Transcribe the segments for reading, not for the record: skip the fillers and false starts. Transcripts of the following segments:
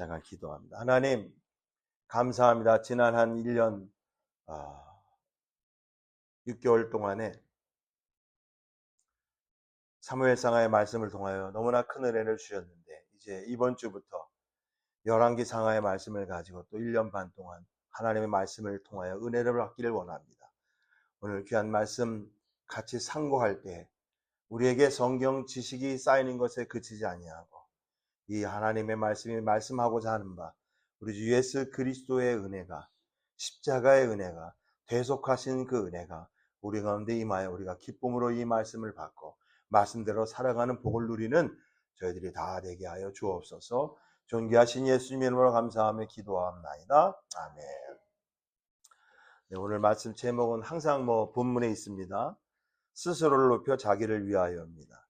제가 기도합니다. 하나님, 감사합니다. 지난 한 1년 6개월 동안에 사무엘상하의 말씀을 통하여 너무나 큰 은혜를 주셨는데, 이제 이번 주부터 열왕기상하의 말씀을 가지고 또 1년 반 동안 하나님의 말씀을 통하여 은혜를 받기를 원합니다. 오늘 귀한 말씀 같이 상고할 때 우리에게 성경 지식이 쌓이는 것에 그치지 아니하고 이 하나님의 말씀이 말씀하고자 하는 바 우리 주 예수 그리스도의 은혜가, 십자가의 은혜가, 대속하신 그 은혜가 우리 가운데 임하여 우리가 기쁨으로 이 말씀을 받고 말씀대로 살아가는 복을 누리는 저희들이 다 되게 하여 주옵소서. 존귀하신 예수님의 이름으로 감사하며 기도합나이다. 아멘. 네, 오늘 말씀 제목은 항상 본문에 있습니다. 스스로를 높여 자기를 위하여입니다.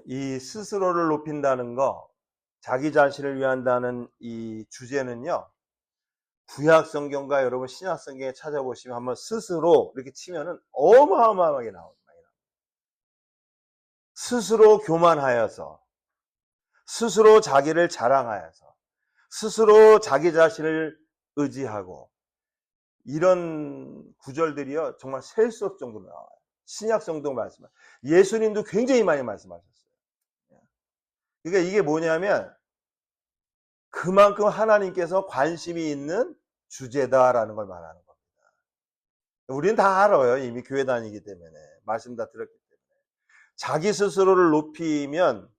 이 스스로를 높인다는 거, 자기 자신을 위한다는 이 주제는요, 구약 성경과 여러분 신약 성경에 찾아보시면 한번 스스로 이렇게 치면은 어마어마하게 나옵니다. 스스로 교만하여서, 스스로 자기를 자랑하여서, 스스로 자기 자신을 의지하고, 이런 구절들이요 정말 셀 수 없을 정도로 나와요. 신약 성경 말씀, 예수님도 굉장히 많이 말씀하셨어요. 그러니까 이게 뭐냐면 그만큼 하나님께서 관심이 있는 주제다라는 걸 말하는 겁니다. 우리는 다 알아요. 이미 교회 다니기 때문에, 말씀 다 들었기 때문에. 자기 스스로를 높이면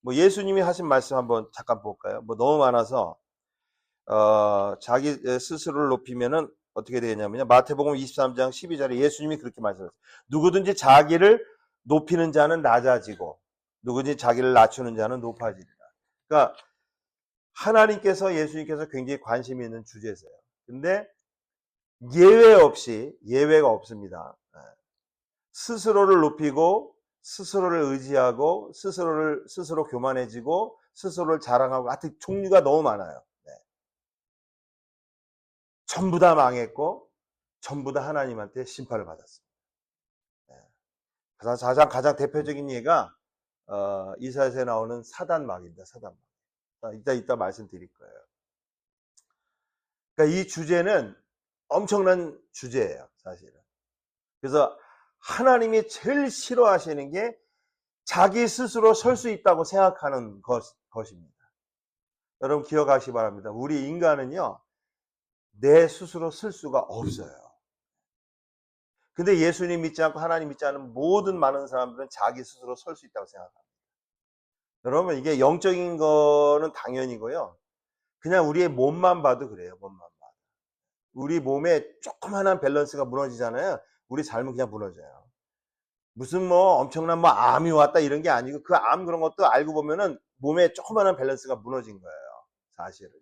예수님이 하신 말씀 한번 잠깐 볼까요? 너무 많아서 자기 스스로를 높이면은 어떻게 되냐면요, 마태복음 23장 12절에 예수님이 그렇게 말씀하셨어요. 누구든지 자기를 높이는 자는 낮아지고 누구든지 자기를 낮추는 자는 높아지리라. 그러니까 하나님께서, 예수님께서 굉장히 관심이 있는 주제세요. 근데 예외가 없습니다. 스스로를 높이고 스스로를 의지하고 스스로 교만해지고 스스로를 자랑하고, 하여튼 종류가 너무 많아요. 전부 다 망했고 전부 다 하나님한테 심판을 받았습니다. 가장 대표적인 예가 이사야서에 나오는 사단막입니다. 사단막. 이따 말씀드릴 거예요. 그러니까 이 주제는 엄청난 주제예요, 사실은. 그래서 하나님이 제일 싫어하시는 게 자기 스스로 설 수 있다고 생각하는 것입니다. 여러분 기억하시기 바랍니다. 우리 인간은요, 내 스스로 쓸 수가 없어요. 근데 예수님 믿지 않고 하나님 믿지 않은 모든 많은 사람들은 자기 스스로 설 수 있다고 생각합니다. 여러분, 이게 영적인 거는 당연이고요. 그냥 우리의 몸만 봐도 그래요. 몸만 봐도. 우리 몸에 조그만한 밸런스가 무너지잖아요. 우리 삶은 그냥 무너져요. 무슨 엄청난 암이 왔다 이런 게 아니고, 그 암 그런 것도 알고 보면은 몸에 조그만한 밸런스가 무너진 거예요, 사실은요.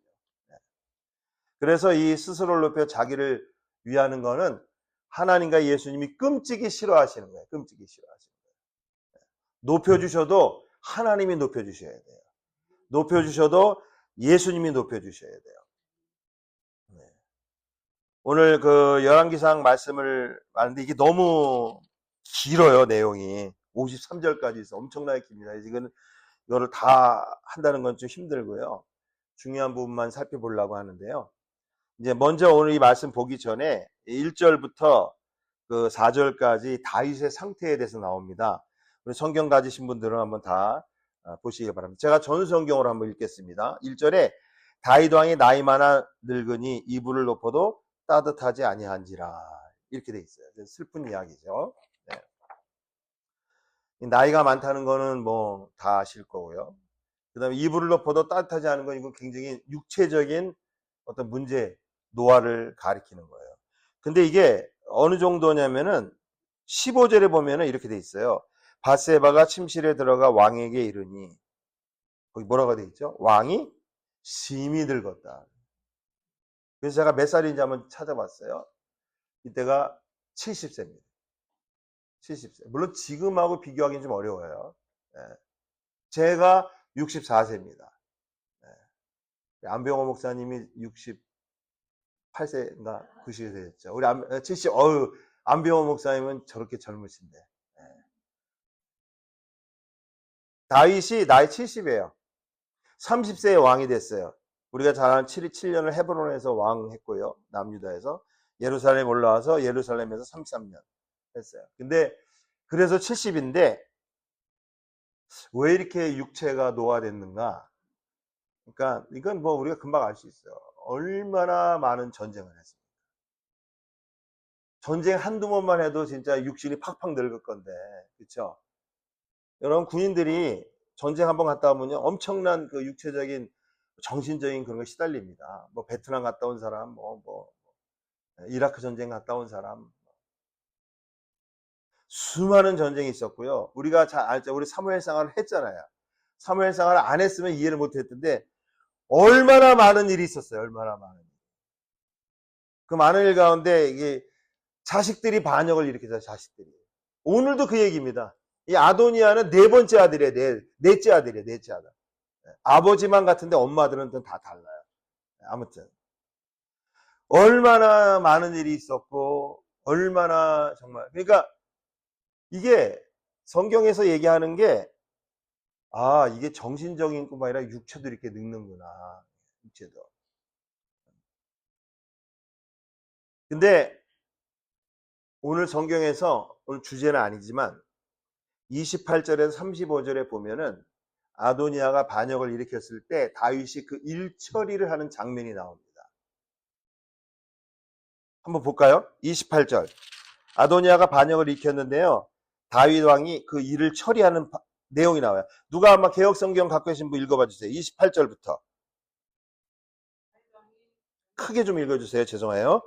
그래서 이 스스로를 높여 자기를 위하는 거는 하나님과 예수님이 끔찍이 싫어하시는 거예요. 끔찍이 싫어하시는 거예요. 높여주셔도 하나님이 높여주셔야 돼요. 높여주셔도 예수님이 높여주셔야 돼요. 오늘 그 열왕기상 말씀을 하는데 이게 너무 길어요, 내용이. 53절까지 있어. 엄청나게 깁니다. 이거를 다 한다는 건 좀 힘들고요. 중요한 부분만 살펴보려고 하는데요. 이제 먼저 오늘 이 말씀 보기 전에 1절부터 그 4절까지 다윗의 상태에 대해서 나옵니다. 우리 성경 가지신 분들은 한번 다 보시기 바랍니다. 제가 전성경으로 한번 읽겠습니다. 1절에 다윗 왕이 나이 많아 늙으니 이불을 덮어도 따뜻하지 아니한지라, 이렇게 돼 있어요. 슬픈 이야기죠. 네. 나이가 많다는 거는 다 아실 거고요. 그 다음에 이불을 덮어도 따뜻하지 않은 건 이건 굉장히 육체적인 어떤 문제, 노화를 가리키는 거예요. 근데 이게 어느 정도냐면은 15절에 보면은 이렇게 돼 있어요. 밧세바가 침실에 들어가 왕에게 이르니, 거기 뭐라고 돼 있죠? 왕이 심히 늙었다. 그래서 제가 몇 살인지 한번 찾아봤어요. 이때가 70세입니다. 70세. 물론 지금하고 비교하기는 좀 어려워요. 제가 64세입니다. 안병호 목사님이 68세인가 90세 되셨죠. 우리 70, 안병호 목사님은 저렇게 젊으신데. 다윗이 나이 70이에요. 30세에 왕이 됐어요. 우리가 잘 아는 7년을 헤브론에서 왕했고요. 남유다에서 예루살렘 올라와서 예루살렘에서 33년 했어요. 근데 그래서 70인데 왜 이렇게 육체가 노화됐는가? 그러니까 이건 뭐 우리가 금방 알 수 있어요. 얼마나 많은 전쟁을 했습니다. 전쟁 한두 번만 해도 진짜 육신이 팍팍 늙을 건데, 그렇죠? 여러분 군인들이 전쟁 한번 갔다 오면요 엄청난 그 육체적인 정신적인 그런 거 시달립니다. 뭐 베트남 갔다 온 사람, 이라크 전쟁 갔다 온 사람, 수많은 전쟁이 있었고요. 우리가 잘 알죠. 우리 사무엘 생활을 했잖아요. 사무엘 생활을 안 했으면 이해를 못 했던데 얼마나 많은 일이 있었어요. 얼마나 많은 일. 그 많은 일 가운데 이게 자식들이 반역을 일으켜서 자식들이. 오늘도 그 얘기입니다. 이 아도니아는 네 번째 아들이에요. 넷째 아들이에요. 넷째 아들. 아버지만 같은데 엄마들은 다 달라요. 아무튼 얼마나 많은 일이 있었고 얼마나 정말 그러니까 이게 성경에서 얘기하는 게 이게 정신적인 뿐만 아니라 육체도 이렇게 늙는구나. 육체도. 근데 오늘 성경에서 오늘 주제는 아니지만 28절에서 35절에 보면은 아도니아가 반역을 일으켰을 때 다윗이 그 일처리를 하는 장면이 나옵니다. 한번 볼까요? 28절. 아도니아가 반역을 일으켰는데요. 다윗 왕이 그 일을 처리하는 내용이 나와요. 누가 아마 개혁 성경 갖고 계신 분 읽어봐 주세요. 28절부터. 크게 좀 읽어주세요. 죄송해요.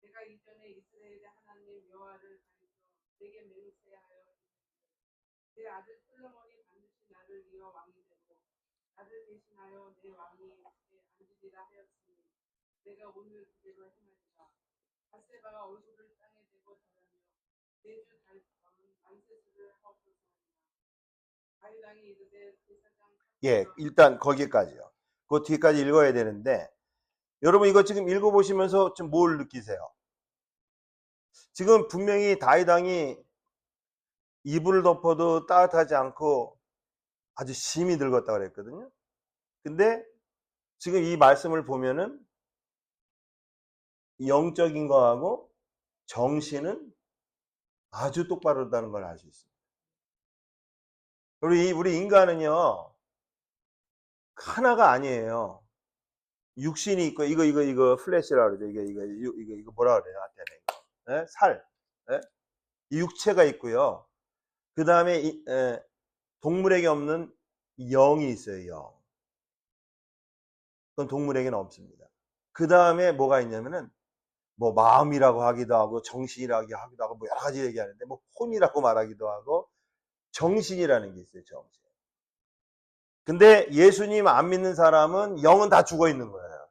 내가 이전에 이스라엘의 하나님 여호와를 가리켜 내게 맹세하여 내 아들 솔로몬이 반드시 나를 이어 왕이 되고 나를 대신하여 내 왕위에 앉으리라 하였으니 내가 오늘 그대로 행하리라. 바세바가 얼굴을 땅에 대고 절하며 내주 만세수를 하옵소서 하니라. 다윗 왕이 이르되 제사장 일단 거기까지요. 그 뒤까지 읽어야 되는데 여러분 이거 지금 읽어보시면서 좀 뭘 느끼세요? 지금 분명히 다윗 왕이 이불을 덮어도 따뜻하지 않고 아주 심히 늙었다 그랬거든요. 근데 지금 이 말씀을 보면은 영적인 거하고 정신은 아주 똑바르다는 걸 알 수 있습니다. 우리 인간은요 하나가 아니에요. 육신이 있고 이거 플래시라고 그러죠. 이거 뭐라 그래요? 네? 살, 네? 육체가 있고요. 그 다음에 동물에게 없는 영이 있어요. 영. 그건 동물에게는 없습니다. 그 다음에 뭐가 있냐면은 뭐 마음이라고 하기도 하고 정신이라고 하기도 하고 뭐 여러 가지 얘기하는데 뭐 혼이라고 말하기도 하고 정신이라는 게 있어요. 정신. 근데 예수님 안 믿는 사람은 영은 다 죽어 있는 거예요.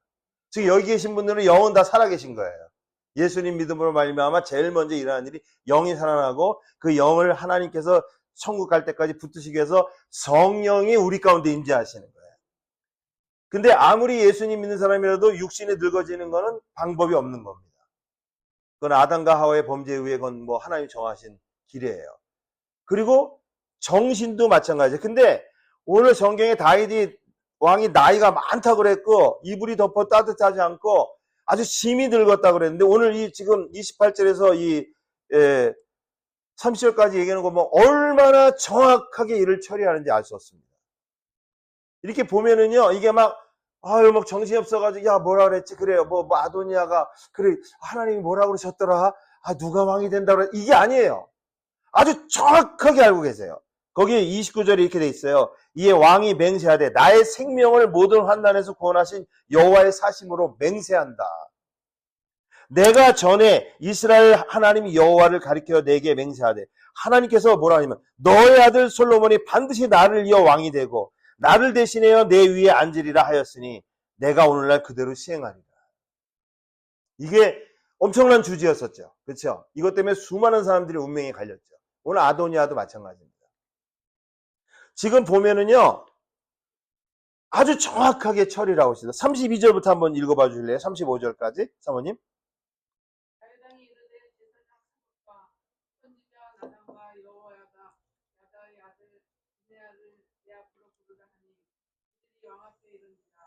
지금 여기 계신 분들은 영은 다 살아 계신 거예요. 예수님 믿음으로 말미암아 제일 먼저 일어나는 일이 영이 살아나고 그 영을 하나님께서 천국 갈 때까지 붙드시기 위해서 성령이 우리 가운데 임재하시는 거예요. 근데 아무리 예수님 믿는 사람이라도 육신이 늙어지는 거는 방법이 없는 겁니다. 그건 아담과 하와의 범죄에 의해 그건 뭐 하나님이 정하신 길이에요. 그리고 정신도 마찬가지예요. 근데 오늘 성경에 다윗이 왕이 나이가 많다고 그랬고 이불이 덮어 따뜻하지 않고 아주 심히 늙었다 그랬는데 오늘 이 지금 28절에서 이 30절까지 얘기하는 거 보면 얼마나 정확하게 일을 처리하는지 알 수 없습니다. 이렇게 보면은요 이게 막 정신이 없어가지고 야 뭐라 그랬지 그래요 뭐 아도니아가 그래 하나님이 뭐라 그러셨더라 누가 왕이 된다 그래 이게 아니에요. 아주 정확하게 알고 계세요. 거기에 29절에 이렇게 돼 있어요. 이에 왕이 맹세하되 나의 생명을 모든 환난에서 구원하신 여호와의 사심으로 맹세한다. 내가 전에 이스라엘 하나님 여호와를 가리켜 내게 맹세하되 하나님께서 뭐라 하냐면 너의 아들 솔로몬이 반드시 나를 이어 왕이 되고 나를 대신하여 내 위에 앉으리라 하였으니 내가 오늘날 그대로 시행하리라. 이게 엄청난 주제였었죠. 그렇죠? 이것 때문에 수많은 사람들이 운명에 갈렸죠. 오늘 아도니아도 마찬가지입니다. 지금 보면은요 아주 정확하게 처리를 하고 있습니다. 32절부터 한번 읽어봐 주실래요? 35절까지 사모님. 야당이 이르되 제사장 사독과 선지자 나단과 야다의 아들 시므야를 내 앞으로 부르라 하니 그들이 왕 앞에 이른지라.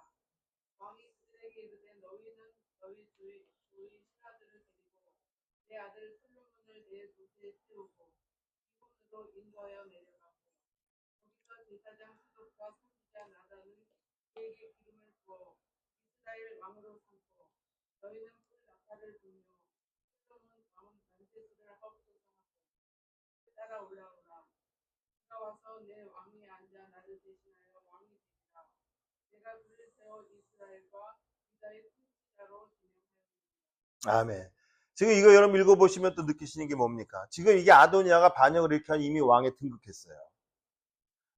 왕이 그들에게 이르되 너희는 너희 주의 신하들을 데리고 내 아들 솔로몬을 내 도시에 세우고 기본으로 인도하여 내려가고 거기서 제사장 사독과 선지자 나단은 그에게 기름을 부어 이스라엘 왕으로 삼고 너희는 그 나팔을 불며 솔로몬 왕은 반세수를 하옵소서 하고 따라 올라오라. 그가 와서 내 왕위에 앉아 나를 대신하여 왕이 되리라. 내가 그를 세워 이스라엘과 유다의 통치자로 지명하였느니라. 아멘. 지금 이거 여러분 읽어보시면 또 느끼시는 게 뭡니까? 지금 이게 아도니아가 반역을 일으켜 이미 왕에 등극했어요.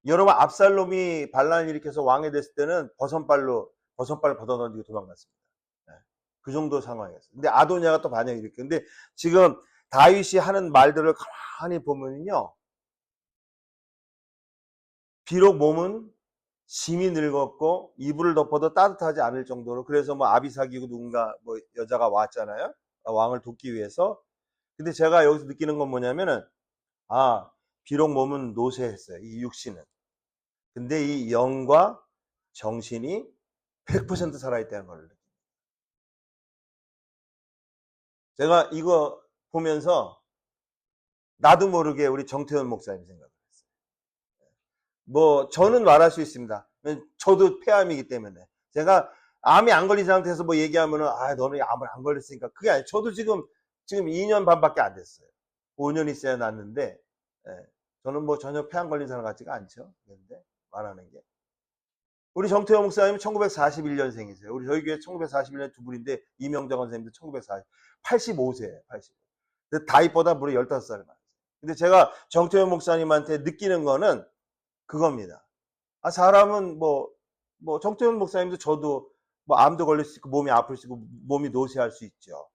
여러분 압살롬이 반란을 일으켜서 왕이 됐을 때는 버선발을 벗어던지고 도망갔습니다. 네. 그 정도 상황이었어요. 근데 아도니아가 또 반역을 일으켜. 근데 지금 다윗이 하는 말들을 가만히 보면요. 비록 몸은 심히 늙었고 이불을 덮어도 따뜻하지 않을 정도로, 그래서 뭐 아비삭이고 누군가 뭐 여자가 왔잖아요. 왕을 돕기 위해서. 근데 제가 여기서 느끼는 건 뭐냐면은, 비록 몸은 노쇠했어요. 이 육신은. 근데 이 영과 정신이 100% 살아있다는 걸 느낍니다. 제가 이거 보면서 나도 모르게 우리 정태현 목사님 생각을 했어요. 뭐 저는 말할 수 있습니다. 저도 폐암이기 때문에. 제가 암이 안 걸린 상태에서 뭐 얘기하면은 너는 암을 안 걸렸으니까. 그게 아니에요. 저도 지금 2년 반밖에 안 됐어요. 5년 있어야 났는데, 저는 뭐 전혀 폐암 걸린 사람 같지가 않죠. 그런데 말하는 게. 우리 정태영 목사님은 1941년생이세요. 우리 저희 교회 1941년 두 분인데, 이명정 선생님도 85세예요. 85. 근데 다윗보다 무려 15살 많아요. 근데 제가 정태영 목사님한테 느끼는 거는 그겁니다. 사람은 정태현 목사님도 저도 암도 걸릴 수 있고 몸이 아플 수 있고 몸이 노쇠할 수 있죠.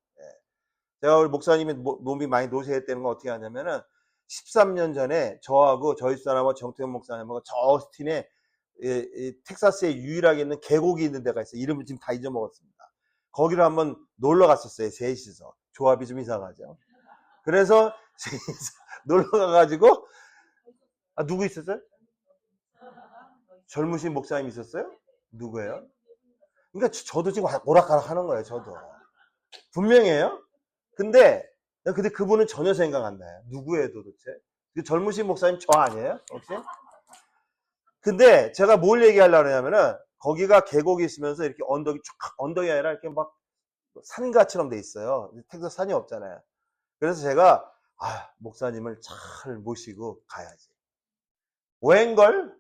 제가 우리 목사님이 몸이 많이 노쇠했다는 건 어떻게 하냐면은 13년 전에 저하고 저희 사람하고 정태현 목사님하고 저 어스틴에 텍사스에 유일하게 있는 계곡이 있는 데가 있어요. 이름을 지금 다 잊어먹었습니다. 거기를 한번 놀러 갔었어요. 셋이서. 조합이 좀 이상하죠. 그래서 놀러 가가지고 누구 있었어요? 젊으신 목사님 있었어요? 누구예요? 그러니까 저도 지금 오락가락 하는 거예요. 저도 분명해요. 근데 그분은 전혀 생각 안 나요. 누구예요 도대체? 그 젊으신 목사님 저 아니에요? 혹시? 근데 제가 뭘 얘기하려고 하냐면은, 거기가 계곡이 있으면서 이렇게 언덕이 아니라 이렇게 막 산가처럼 돼 있어요. 텍사스 산이 없잖아요. 그래서 제가 목사님을 잘 모시고 가야지. 웬걸?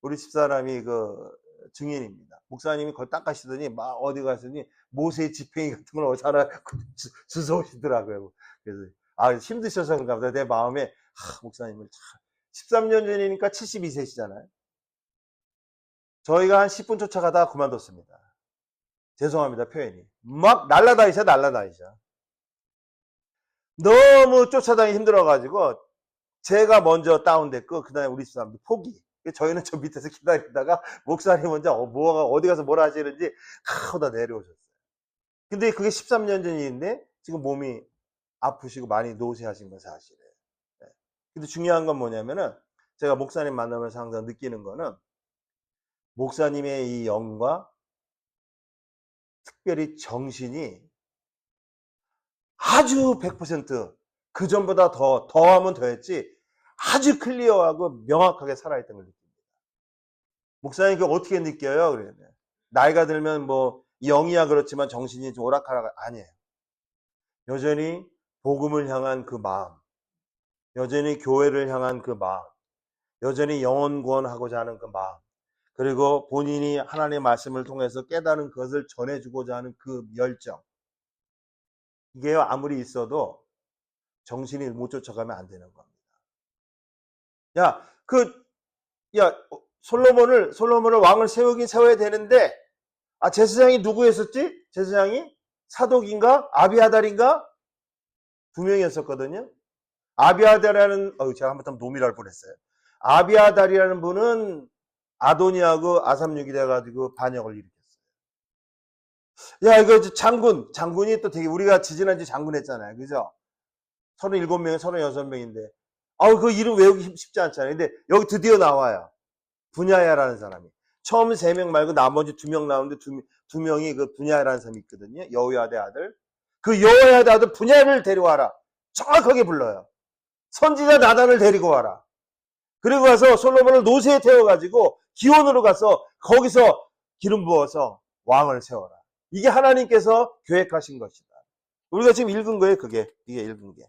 우리 집사람이 그 증인입니다. 목사님이 거기 딱 가시더니 막 어디 가시더니 모세의 지팡이 같은 걸 어디서 하나 주워오시더라고요. 그래서 힘드셔서 그런가 보다. 내 마음에 목사님을 참. 13년 전이니까 72세시잖아요. 저희가 한 10분 쫓아가다가 그만뒀습니다. 죄송합니다, 표현이. 막 날라다니셔. 너무 쫓아다니기 힘들어가지고 제가 먼저 다운됐고, 그 다음에 우리 사람들 포기. 저희는 저 밑에서 기다리다가 목사님 먼저 어디 가서 뭘 하시는지 하다 내려오셨어요. 근데 그게 13년 전인데 지금 몸이 아프시고 많이 노쇠하신 건 사실이에요. 근데 중요한 건 뭐냐면은, 제가 목사님 만나면서 항상 느끼는 거는, 목사님의 이 영과 특별히 정신이 아주 100% 그 전보다 더하면 더했지 아주 클리어하고 명확하게 살아있던 걸 느낍니다. 목사님 그거 어떻게 느껴요? 그러면 나이가 들면 영이야 그렇지만 정신이 좀 오락가락 아니에요. 여전히 복음을 향한 그 마음, 여전히 교회를 향한 그 마음, 여전히 영혼 구원하고자 하는 그 마음, 그리고 본인이 하나님의 말씀을 통해서 깨달은 것을 전해주고자 하는 그 열정, 이게 아무리 있어도 정신이 못 쫓아가면 안 되는 겁니다. 솔로몬을 왕을 세우긴 세워야 되는데, 제사장이 누구였었지? 제사장이 사독인가? 아비아달인가? 두 명이었었거든요. 아비아달이라는, 제가 한번 노미랄 뻔했어요. 아비아달이라는 분은 아도니하고 아삼육이 돼가지고 반역을 일으켰어요. 야, 이거 장군이 또 되게, 우리가 지지난주 장군 했잖아요. 그죠? 37명, 36명인데. 아우, 그 이름 외우기 쉽지 않잖아요. 근데 여기 드디어 나와요. 분야야라는 사람이. 처음 3명 말고 나머지 2명 나오는데 두 명이 그 분야야라는 사람이 있거든요. 여호야다의 아들. 그 여호야다의 아들 분야를 데려와라. 정확하게 불러요. 선지자 나단을 데리고 와라. 그리고 가서 솔로몬을 노새에 태워가지고 기온으로 가서 거기서 기름 부어서 왕을 세워라. 이게 하나님께서 계획하신 것이다. 우리가 지금 읽은 거예요, 그게. 이게 읽은 게.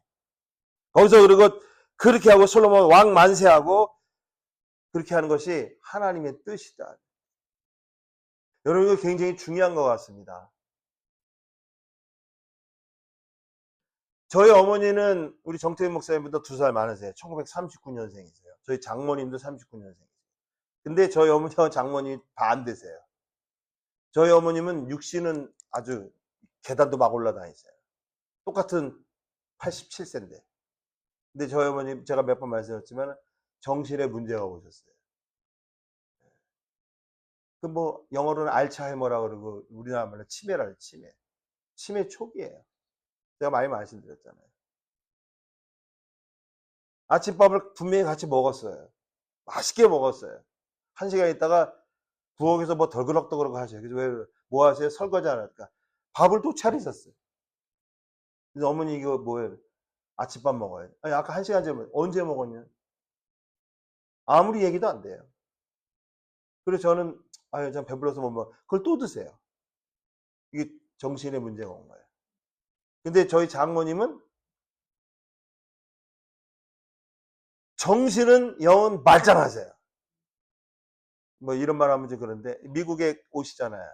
거기서 그리고 그렇게 하고 솔로몬 왕 만세하고 그렇게 하는 것이 하나님의 뜻이다. 여러분, 이거 굉장히 중요한 것 같습니다. 저희 어머니는 우리 정태윤 목사님보다 2살 많으세요. 1939년생이세요. 저희 장모님도 39년생이세요. 근데 저희 어머니와 장모님이 반대세요. 저희 어머님은 육신은 아주 계단도 막 올라다니세요. 똑같은 87세인데. 근데 저희 어머님, 제가 몇 번 말씀드렸지만 정신에 문제가 오셨어요. 그 뭐 영어로는 알츠하이머라고 그러고 우리나라 말로 치매라요, 치매. 치매 초기예요. 제가 많이 말씀드렸잖아요. 아침밥을 분명히 같이 먹었어요. 맛있게 먹었어요. 1시간 있다가 부엌에서 뭐 덜그럭덜그럭 하셔요. 그래서 왜, 뭐 하세요? 설거지 안 할까? 밥을 또 차리셨어요. 그래서 어머니 이거 뭐예요? 아침밥 먹어요. 아니, 아까 1시간 전에 언제 먹었냐? 아무리 얘기도 안 돼요. 그래서 저는, 아유, 전 배불러서 못 먹어. 그걸 또 드세요. 이게 정신에 문제가 온 거예요. 근데 저희 장모님은 정신은 영은 말짱하세요. 뭐 이런 말 하면 좀 그런데, 미국에 오시잖아요.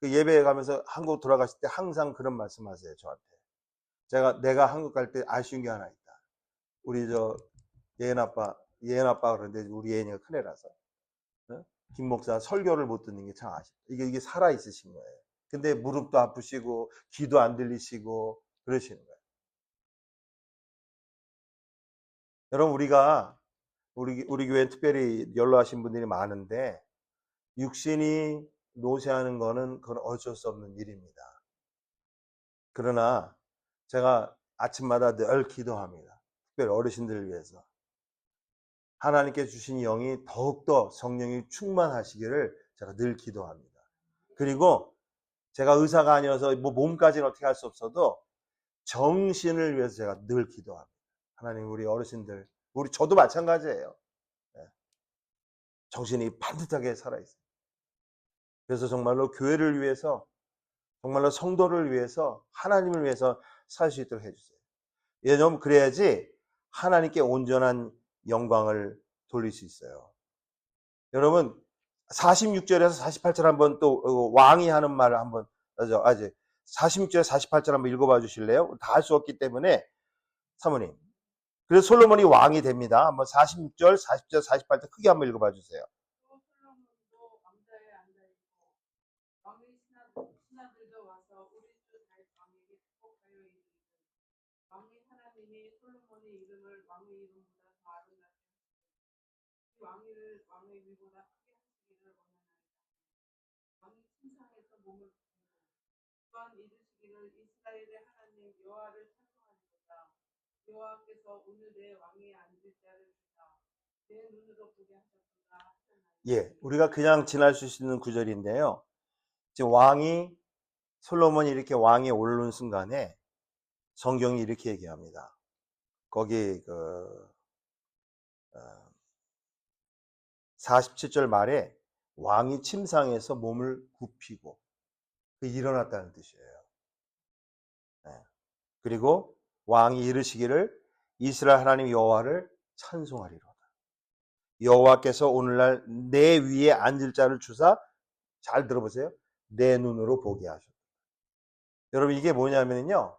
그 예배에 가면서 한국 돌아가실 때 항상 그런 말씀 하세요, 저한테. 내가 한국 갈 때 아쉬운 게 하나 있다. 우리 예은 아빠 그런데 우리 예은이가 큰애라서. 어? 김 목사 설교를 못 듣는 게 참 아쉽다. 이게 살아있으신 거예요. 근데 무릎도 아프시고, 귀도 안 들리시고, 그러시는 거예요. 여러분, 우리 교회 특별히 연로하신 분들이 많은데, 육신이 노쇠하는 거는 그건 어쩔 수 없는 일입니다. 그러나 제가 아침마다 늘 기도합니다. 특별히 어르신들을 위해서. 하나님께 주신 영이 더욱더 성령이 충만하시기를 제가 늘 기도합니다. 그리고 제가 의사가 아니어서 뭐 몸까지는 어떻게 할 수 없어도 정신을 위해서 제가 늘 기도합니다. 하나님, 우리 어르신들, 저도 마찬가지예요. 정신이 반듯하게 살아있어요. 그래서 정말로 교회를 위해서, 정말로 성도를 위해서, 하나님을 위해서 살 수 있도록 해주세요. 왜냐하면 그래야지 하나님께 온전한 영광을 돌릴 수 있어요. 여러분, 46절에서 48절 한번 또 왕이 하는 말을 한번, 46절 48절 한번 읽어봐 주실래요? 다 할 수 없기 때문에 사모님. 그래서 솔로몬이 왕이 됩니다. 한번 46절, 40절, 48절 크게 한번 읽어봐 주세요. 또 솔로몬도 왕자에 앉아있고 왕의 신하들도 와서 우리 주 다윗 왕에게 축복하여 이르기를 왕의 하나님이 솔로몬의 이름을 왕의 이름보다 더 아름답게 하시고 이 왕의 위보다 크게 하시기를 원하나이다. 왕이 침상에서 몸을 굽히고 또한 이르시기를 이스라엘의 하나님 여호와를 찬송하리로다. 여호와께서 오늘 내 왕에 앉을 자를 주사 내 눈으로 보게 하셨도다 하셨나이다. 예, 우리가 그냥 지날 수 있는 구절인데요. 지금 솔로몬이 이렇게 왕에 오르는 순간에 성경이 이렇게 얘기합니다. 거기 47절 말에 왕이 침상에서 몸을 굽히고 일어났다는 뜻이에요. 그리고 왕이 이르시기를 이스라엘 하나님 여호와를 찬송하리로다. 여호와께서 오늘날 내 위에 앉을 자를 주사, 잘 들어보세요, 내 눈으로 보게 하셨다. 여러분, 이게 뭐냐면요,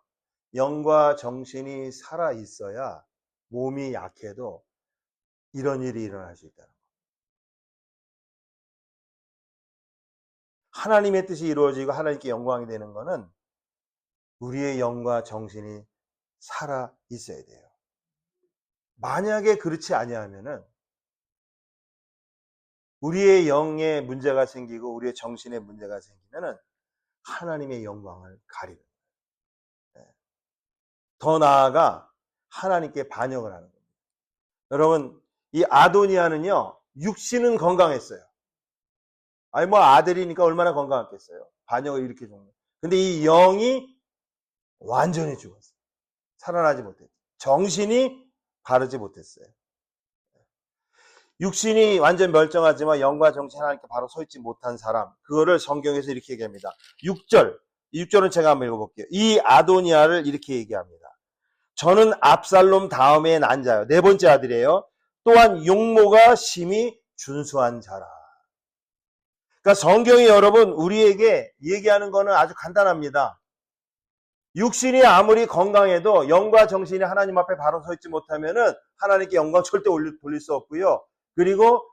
영과 정신이 살아 있어야 몸이 약해도 이런 일이 일어날 수 있다는 거예요. 하나님의 뜻이 이루어지고 하나님께 영광이 되는 것은 우리의 영과 정신이 살아 있어야 돼요. 만약에 그렇지 아니하면은 우리의 영에 문제가 생기고 우리의 정신에 문제가 생기면은 하나님의 영광을 가리는 거예요. 더 나아가 하나님께 반역을 하는 겁니다. 여러분, 이 아도니아는요, 육신은 건강했어요. 아니, 뭐 아들이니까 얼마나 건강했겠어요. 반역을 이렇게 줬는. 근데 이 영이 완전히 죽었어요. 살아나지 못했어요. 정신이 바르지 못했어요. 육신이 완전 멀쩡하지만 영과 정신 하나님께 바로 서 있지 못한 사람, 그거를 성경에서 이렇게 얘기합니다. 6절은 제가 한번 읽어볼게요. 이 아도니아를 이렇게 얘기합니다. 저는 압살롬 다음에 난 자요. 네 번째 아들이에요. 또한 용모가 심히 준수한 자라. 그러니까 성경이 여러분 우리에게 얘기하는 거는 아주 간단합니다. 육신이 아무리 건강해도 영과 정신이 하나님 앞에 바로 서 있지 못하면은 하나님께 영광 절대 돌릴 수 없고요. 그리고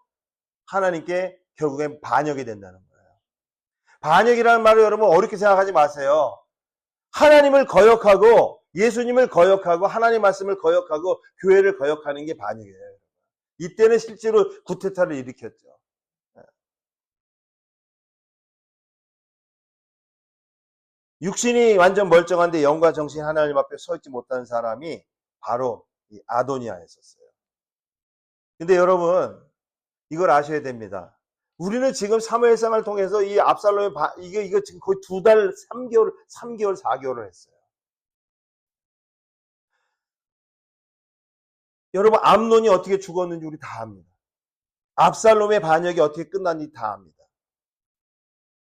하나님께 결국엔 반역이 된다는 거예요. 반역이라는 말을 여러분 어렵게 생각하지 마세요. 하나님을 거역하고 예수님을 거역하고 하나님 말씀을 거역하고 교회를 거역하는 게 반역이에요. 이때는 실제로 구테타를 일으켰죠. 육신이 완전 멀쩡한데 영과 정신 하나님 앞에 서 있지 못하는 사람이 바로 이 아도니아였었어요. 근데 여러분 이걸 아셔야 됩니다. 우리는 지금 사무엘상을 통해서 이 압살롬의 이거 지금 거의 2달, 3개월, 4개월을 했어요. 여러분 암논이 어떻게 죽었는지 우리 다 압니다. 압살롬의 반역이 어떻게 끝났는지 다 압니다.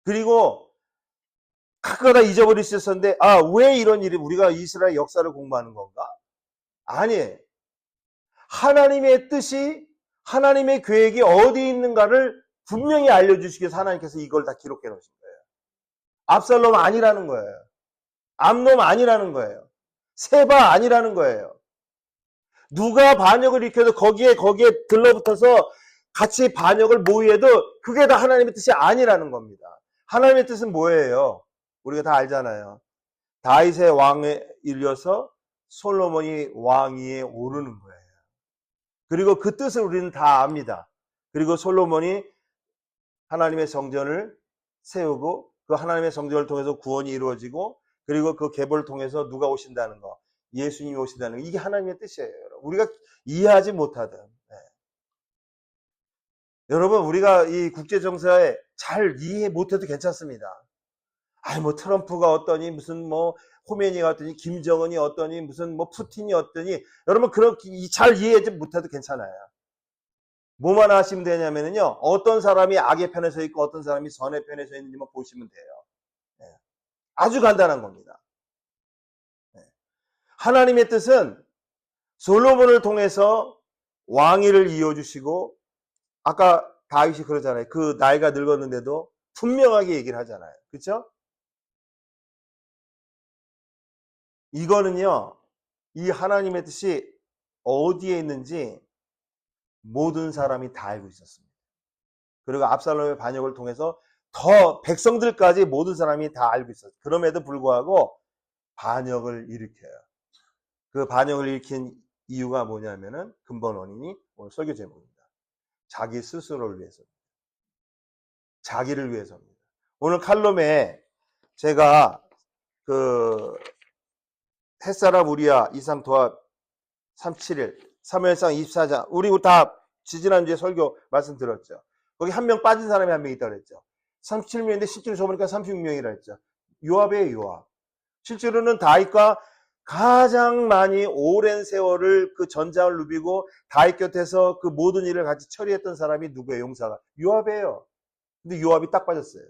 그리고 그거 다 잊어버릴 수 있었는데 왜 이런 일이 우리가 이스라엘 역사를 공부하는 건가? 아니, 하나님의 뜻이 하나님의 계획이 어디 있는가를 분명히 알려주시기 위해서 하나님께서 이걸 다 기록해 놓으신 거예요. 압살롬 아니라는 거예요. 암놈 아니라는 거예요. 세바 아니라는 거예요. 누가 반역을 일으켜도 거기에 들러붙어서 같이 반역을 모의해도 그게 다 하나님의 뜻이 아니라는 겁니다. 하나님의 뜻은 뭐예요? 우리가 다 알잖아요. 다윗의 왕에 이르러서 솔로몬이 왕위에 오르는 거예요. 그리고 그 뜻을 우리는 다 압니다. 그리고 솔로몬이 하나님의 성전을 세우고 그 하나님의 성전을 통해서 구원이 이루어지고 그리고 그 계보를 통해서 누가 오신다는 거, 예수님이 오신다는 거, 이게 하나님의 뜻이에요. 우리가 이해하지 못하든. 네. 여러분 우리가 이 국제정세에 잘 이해 못해도 괜찮습니다. 뭐 트럼프가 어떠니 무슨 뭐 호메니가 어떠니 김정은이 어떠니 무슨 뭐 푸틴이 어떠니 여러분 그렇게 잘 이해하지 못해도 괜찮아요. 뭐만 하시면 되냐면요 어떤 사람이 악의 편에 서 있고 어떤 사람이 선의 편에 서 있는지만 보시면 돼요. 네. 아주 간단한 겁니다. 네. 하나님의 뜻은 솔로몬을 통해서 왕위를 이어주시고 아까 다윗이 그러잖아요. 그 나이가 늙었는데도 분명하게 얘기를 하잖아요. 그렇죠? 이거는요, 이 하나님의 뜻이 어디에 있는지 모든 사람이 다 알고 있었습니다. 그리고 압살롬의 반역을 통해서 더 백성들까지 모든 사람이 다 알고 있었어요. 그럼에도 불구하고 반역을 일으켜요. 그 반역을 일으킨 이유가 뭐냐면은 근본 원인이 오늘 설교 제목입니다. 자기 스스로를 위해서입니다. 자기를 위해서입니다. 오늘 칼럼에 제가 햇사람 우리야 23도합 37일 사무엘상 24장 우리 다 지지난주에 설교 말씀드렸죠. 거기 한 명 빠진 사람이 한 명 있다고 그랬죠. 37명인데 실제로 줘보니까 36명이라 했죠. 요압이에요. 요압. 실제로는 다윗과 가장 많이 오랜 세월을 그 전장을 누비고 다윗 곁에서 그 모든 일을 같이 처리했던 사람이 누구예요? 용사가 요압이에요. 근데 요압이 딱 빠졌어요.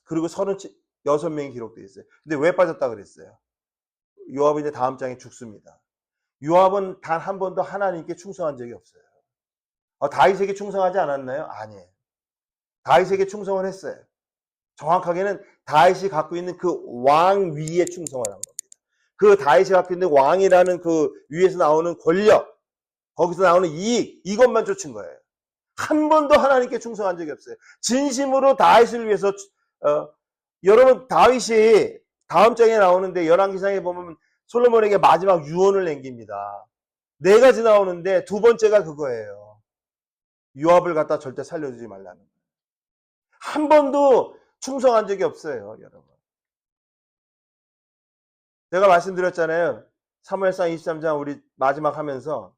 그리고 36명이 기록되어 있어요. 근데 왜 빠졌다 그랬어요? 요압은 이제 다음 장에 죽습니다. 요압은 단 한 번도 하나님께 충성한 적이 없어요. 다윗에게 충성하지 않았나요? 아니에요. 다윗에게 충성을 했어요. 정확하게는 다윗이 갖고 있는 그 왕 위에 충성을 한 겁니다. 그 다윗이 갖고 있는 왕이라는 그 위에서 나오는 권력, 거기서 나오는 이익, 이것만 쫓은 거예요. 한 번도 하나님께 충성한 적이 없어요. 진심으로 다윗을 위해서 여러분 다윗이 다음 장에 나오는데 열왕기상에 보면 솔로몬에게 마지막 유언을 남깁니다. 4가지 나오는데 두 번째가 그거예요. 요압을 갖다 절대 살려주지 말라는 거예요. 한 번도 충성한 적이 없어요, 여러분. 제가 말씀드렸잖아요. 사무엘상 23장 우리 마지막 하면서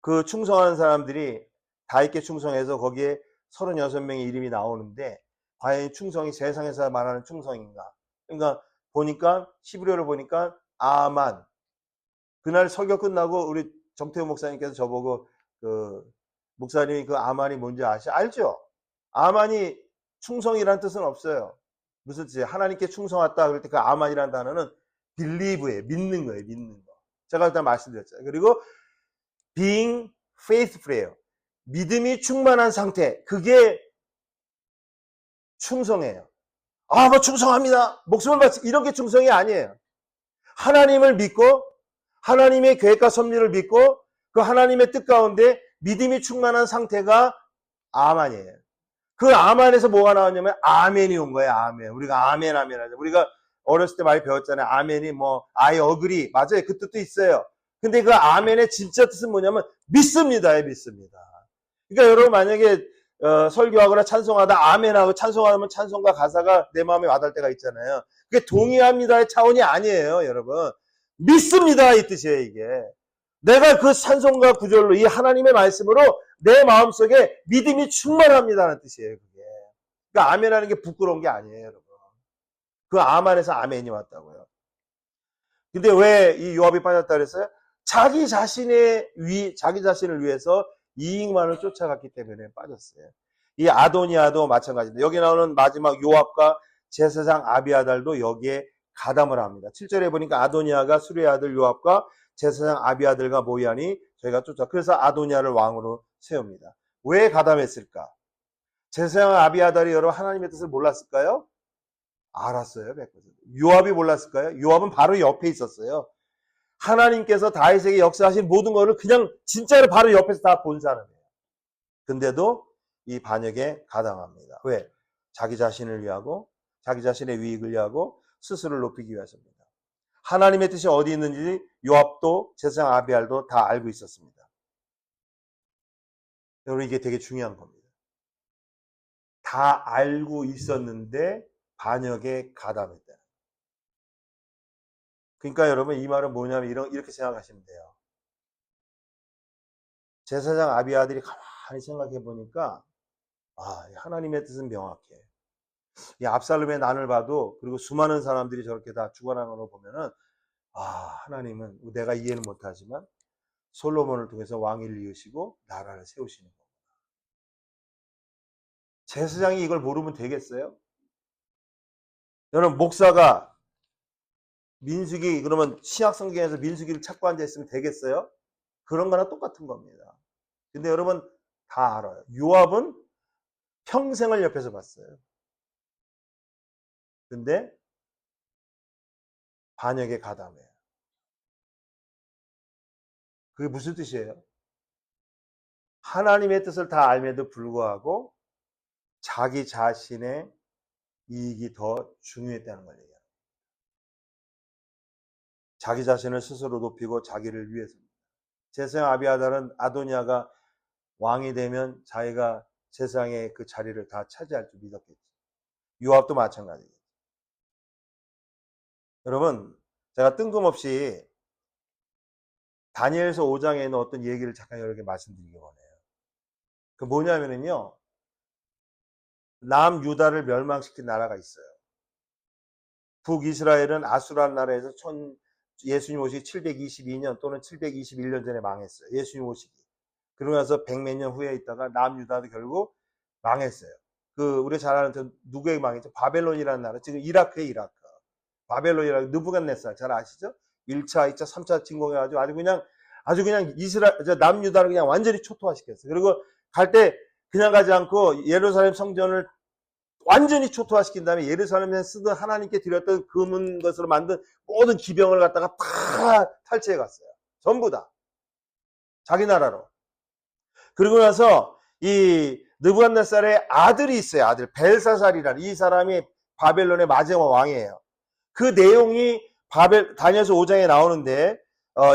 그 충성하는 사람들이 다윗께 충성해서 거기에 36명의 이름이 나오는데 과연 이 충성이 세상에서 말하는 충성인가? 그러니까 보니까 히브리어를 보니까 아만, 그날 설교 끝나고 우리 정태호 목사님께서 저보고 그 목사님이 그 아만이 뭔지 알죠? 아만이 충성이라는 뜻은 없어요. 무슨 뜻이에요? 하나님께 충성했다 그럴 때 그 아만이라는 단어는 believe예요. 믿는 거예요. 믿는 거. 제가 일단 말씀드렸잖아요. 그리고 being faithful이에요. 믿음이 충만한 상태. 그게 충성이에요. 아, 뭐 충성합니다. 목숨을 바치 이런 게 충성이 아니에요. 하나님을 믿고 하나님의 계획과 섭리를 믿고 그 하나님의 뜻 가운데 믿음이 충만한 상태가 아만이에요. 그 아만에서 뭐가 나왔냐면 아멘이 온 거예요. 아멘. 우리가 아멘 아멘 하죠. 우리가 어렸을 때 많이 배웠잖아요. 아멘이 뭐 I agree. 맞아요. 그 뜻도 있어요. 근데 그 아멘의 진짜 뜻은 뭐냐면 믿습니다. 믿습니다. 그러니까 여러분 만약에 설교하거나 찬송하다 아멘하고 찬송하면 찬송가 가사가 내 마음에 와닿을 때가 있잖아요. 그게 동의합니다의 차원이 아니에요. 여러분. 믿습니다. 이 뜻이에요. 이게. 내가 그 찬송가 구절로 이 하나님의 말씀으로 내 마음속에 믿음이 충만합니다는 뜻이에요. 그게. 그러니까 아멘하는 게 부끄러운 게 아니에요. 여러분. 그 아만에서 아멘이 왔다고요. 근데 왜 이 요압이 빠졌다 그랬어요? 자기 자신을 위해서 이익만을 쫓아갔기 때문에 빠졌어요. 이 아도니아도 마찬가지입니다. 여기 나오는 마지막 요압과 제사장 아비아달도 여기에 가담을 합니다. 7절에 보니까 아도니아가 수레의 아들 요압과 제사장 아비아들과 모이하니 저희가 그래서 아도니아를 왕으로 세웁니다. 왜 가담했을까? 제사장 아비아달이 여러분 하나님의 뜻을 몰랐을까요? 알았어요. 100%. 요압이 몰랐을까요? 요압은 바로 옆에 있었어요. 하나님께서 다윗에게 역사하신 모든 것을 그냥 진짜로 바로 옆에서 다 본 사람이에요. 근데도 이 반역에 가담합니다. 왜? 자기 자신을 위하고 자기 자신의 위익을 위하고 스스로를 높이기 위해서입니다. 하나님의 뜻이 어디 있는지 요압도 제사장 아비알도 다 알고 있었습니다. 여러분 이게 되게 중요한 겁니다. 다 알고 있었는데 반역에 가담했다. 그러니까 여러분 이 말은 뭐냐면 이렇게 생각하시면 돼요. 제사장 아비아들이 가만히 생각해 보니까 하나님의 뜻은 명확해. 이 압살롬의 난을 봐도 그리고 수많은 사람들이 저렇게 다 죽어나가는 걸 보면은 하나님은 내가 이해는 못하지만 솔로몬을 통해서 왕위를 이으시고 나라를 세우시는 거구나. 제사장이 이걸 모르면 되겠어요? 여러분 목사가 민수기 그러면 신약 성경에서 민수기를 찾고 앉아 있으면 되겠어요? 그런 거나 똑같은 겁니다. 근데 여러분 다 알아요. 요압은 평생을 옆에서 봤어요. 근데 반역에 가담해요. 그게 무슨 뜻이에요? 하나님의 뜻을 다 알면도 불구하고 자기 자신의 이익이 더 중요했다는 걸 얘기해요. 자기 자신을 스스로 높이고 자기를 위해서입니다. 제사장 아비아달은 아도니아가 왕이 되면 자기가 세상의 그 자리를 다 차지할 줄 믿었겠죠. 요압도 마찬가지예요. 여러분, 제가 뜬금없이 다니엘서 5장에 있는 어떤 얘기를 잠깐 여러분에게 말씀드리기 원해요. 그 뭐냐면요, 남유다를 멸망시킨 나라가 있어요. 북이스라엘은 아수라는 나라에서 예수님 오시기 722년 또는 721년 전에 망했어요. 예수님 오시기. 그러고 나서 100몇 년 후에 있다가 남유다도 결국 망했어요. 우리 잘 아는 누구에게 망했죠? 바벨론이라는 나라. 지금 이라크에 이라크. 바벨론이라는 느부갓네살 잘 아시죠? 1차, 2차, 3차 침공해가지고 아주 그냥 남유다를 그냥 완전히 초토화시켰어요. 그리고 갈 때 그냥 가지 않고 예루살렘 성전을 완전히 초토화시킨 다음에 예루살렘에 쓰던 하나님께 드렸던 금은 것으로 만든 모든 기병을 갖다가 다 탈취해 갔어요. 전부 다. 자기 나라로. 그리고 나서 이 느부갓네살의 아들이 있어요. 아들 벨사살이라는 이 사람이 바벨론의 마지막 왕이에요. 그 내용이 다니엘서 5장에 나오는데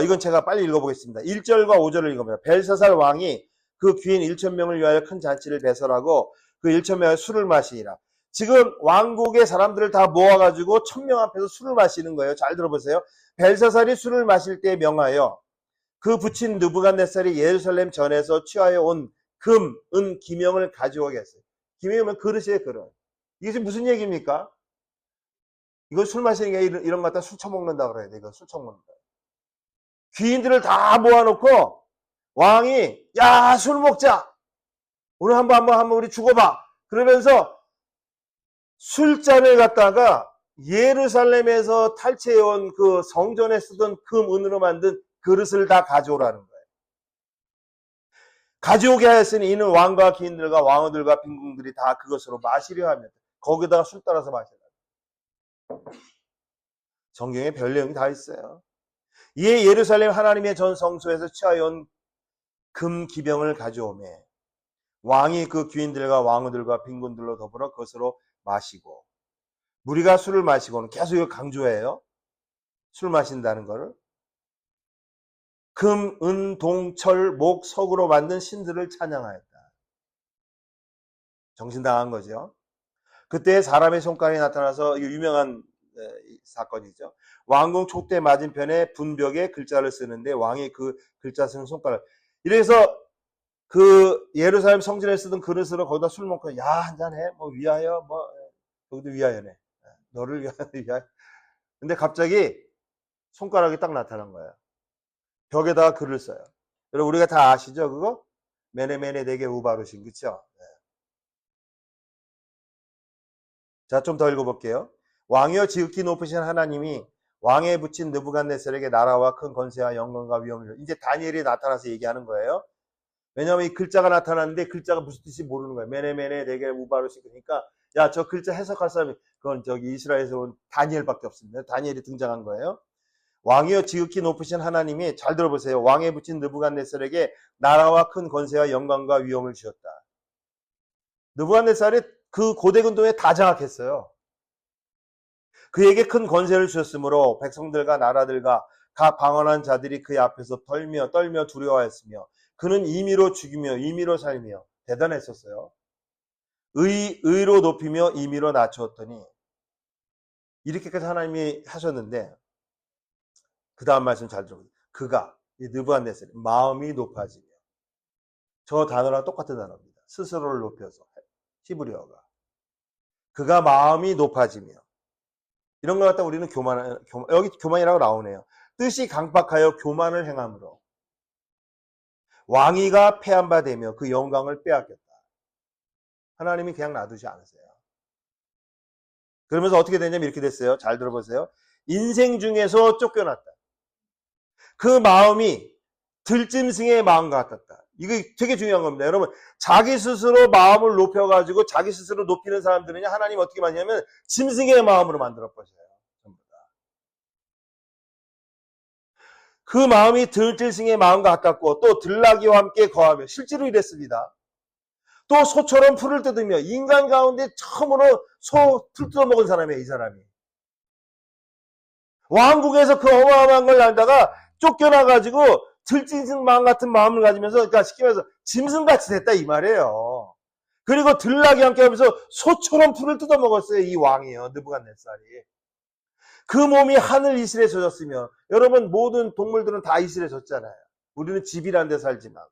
이건 제가 빨리 읽어보겠습니다. 1절과 5절을 읽어봅니다. 벨사살 왕이 그 귀인 1,000명을 위하여 큰 잔치를 배설하고 그 1,000명의 술을 마시니라. 지금 왕국의 사람들을 다 모아가지고 1,000명 앞에서 술을 마시는 거예요. 잘 들어보세요. 벨사살이 술을 마실 때 명하여 그 부친 느부갓네살이 예루살렘 전에서 취하여 온 금, 은, 기명을 가져오게 했어요. 기명이면 그릇이에요, 그릇. 이게 지금 무슨 얘기입니까? 이거 술 마시는 게 이런 거 갖다 술 처먹는다 그래야 돼. 이거 술 처먹는다. 귀인들을 다 모아놓고 왕이 야, 술 먹자. 오늘 한번 우리 죽어봐. 그러면서 술잔을 갖다가 예루살렘에서 탈취해온 그 성전에 쓰던 금, 은으로 만든 그릇을 다 가져오라는 거예요. 가져오게 하였으니 이는 왕과 귀인들과 왕후들과 빈궁들이 다 그것으로 마시려 하면 거기다가 술 따라서 마시라. 성경에 별 내용이 다 있어요. 이에 예루살렘 하나님의 전 성소에서 취하여 온 금 기병을 가져오매 왕이 그 귀인들과 왕후들과 빈군들로 더불어 그것으로 마시고 무리가 술을 마시고는 계속 이거 강조해요. 술 마신다는 거를. 금, 은, 동, 철, 목, 석으로 만든 신들을 찬양하였다. 정신당한 거죠. 그때 사람의 손가락이 나타나서 유명한 사건이죠. 왕궁 촉대 맞은편에 분벽에 글자를 쓰는데 왕이 그 글자 쓰는 손가락. 이래서 그 예루살렘 성전에 쓰던 그릇으로 거기다 술 먹고 야 한잔해 뭐 위하여 뭐 여기도 위하여네. 너를 위하여. 근데 갑자기 손가락이 딱 나타난 거예요. 벽에다가 글을 써요. 여러분 우리가 다 아시죠 그거? 메네메네 네게 우바루신 그쵸? 네. 자, 좀 더 읽어볼게요. 왕이여 지극히 높으신 하나님이 왕에 붙인 느부갓네살에게 나라와 큰 권세와 영광과 위엄을 이제 다니엘이 나타나서 얘기하는 거예요. 왜냐하면 이 글자가 나타났는데 글자가 무슨 뜻인지 모르는 거예요. 메네메네 네게 우바루신 그러니까 야, 저 글자 해석할 사람이 그건 저기 이스라엘에서 온 다니엘밖에 없습니다. 다니엘이 등장한 거예요. 왕이여 지극히 높으신 하나님이 잘 들어보세요. 왕에 붙인 느부갓네살에게 나라와 큰 권세와 영광과 위엄을 주셨다. 느부갓네살이 그 고대 근동에 다 장악했어요. 그에게 큰 권세를 주셨으므로 백성들과 나라들과 각 방언한 자들이 그의 앞에서 떨며 두려워했으며 그는 임의로 죽이며 임의로 살며 대단했었어요. 의로 높이며 임의로 낮추었더니 이렇게까지 하나님이 하셨는데 그 다음 말씀 잘 들어보세요. 그가 이 느부갓네살이 마음이 높아지며 저 단어랑 똑같은 단어입니다. 스스로를 높여서 히브리어가 그가 마음이 높아지며 이런 걸 갖다 우리는 여기 교만이라고 나오네요. 뜻이 강팍하여 교만을 행함으로 왕위가 패한 바 되며 그 영광을 빼앗겼다. 하나님이 그냥 놔두지 않으세요. 그러면서 어떻게 되냐면 이렇게 됐어요. 잘 들어보세요. 인생 중에서 쫓겨났다. 그 마음이 들짐승의 마음 같았다. 이게 되게 중요한 겁니다. 여러분 자기 스스로 마음을 높여가지고 자기 스스로 높이는 사람들은 하나님 어떻게 만드냐면 짐승의 마음으로 만들어 버려요. 그 마음이 들짐승의 마음과 가깝고 또 들나귀와 함께 거하며 실제로 이랬습니다. 또 소처럼 풀을 뜯으며 인간 가운데 처음으로 소 풀 뜯어먹은 사람이에요. 이 사람이. 왕국에서 그 어마어마한 걸 알다가 쫓겨나가지고 들짐승 마음 같은 마음을 가지면서 그러니까 쉽게 말해서 짐승같이 됐다 이 말이에요. 그리고 들나귀와 함께 하면서 소처럼 풀을 뜯어먹었어요. 이 왕이요. 느부갓네살이. 그 몸이 하늘 이슬에 젖었으며 여러분 모든 동물들은 다 이슬에 젖잖아요. 우리는 집이라는 데 살지만